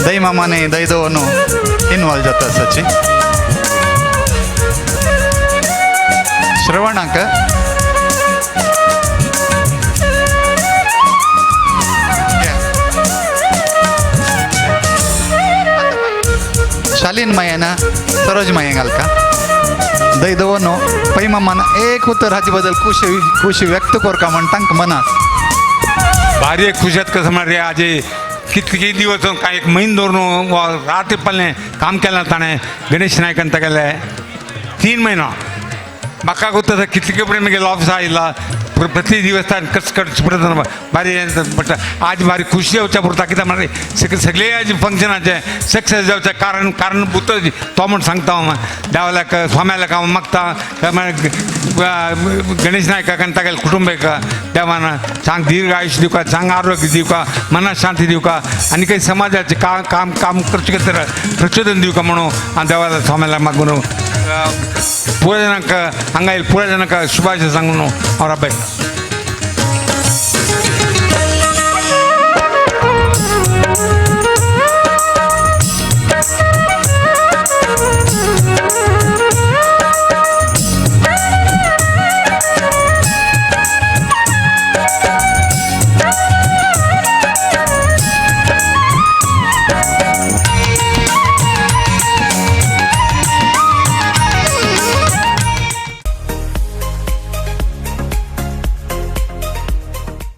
ದೈ ಮಾಮನೆ ದೈದವನು ಇನ್ವಾಲ್ವ್ ಜಾತ ಸಚ್ಚಿ श्रवणाक शालीन मायना सरोज माये घालका दैदवनो पैमामान एक उतर हाची बद्दल खुशी व्यक्त करका म्हण तांक मनास भारी खुश आहेत कसं म्हणा रे आजे किती दिवस काय एक महिन दवरून रात्री पल्ले काम केलं ताणे गणेश नायक ಅಂತ गेले 3 महिना म्हाका ಗೊತ್ತದ कितके पर्यंत गेलो ऑफिस आयला प्रति दिवस कस पडत भारी बट आज भारी खुशी जावच्या पुरता कित्याक म्हळ्यार सगळे आज फंक्शनाचे सक्सेस जावचे कारणभूत तो म्हण सांगता देवाल्याक स्वाम्याक हांव मागता गणेश नायकाक आनी तागेले कुटुंबाक देवान चांग दीर्घ आयुश्य दिवका चांग आरोग्य दिवका मनाक शांती दिवका आनी काही समाजाचे काम करचे खातीर प्रचोदन दिवका म्हणून हांव देवाला स्वाम्याला मागून पुराय जाणांक हांगा येयले पुराय जाणांक शुभाशय सांगून हांव राबयता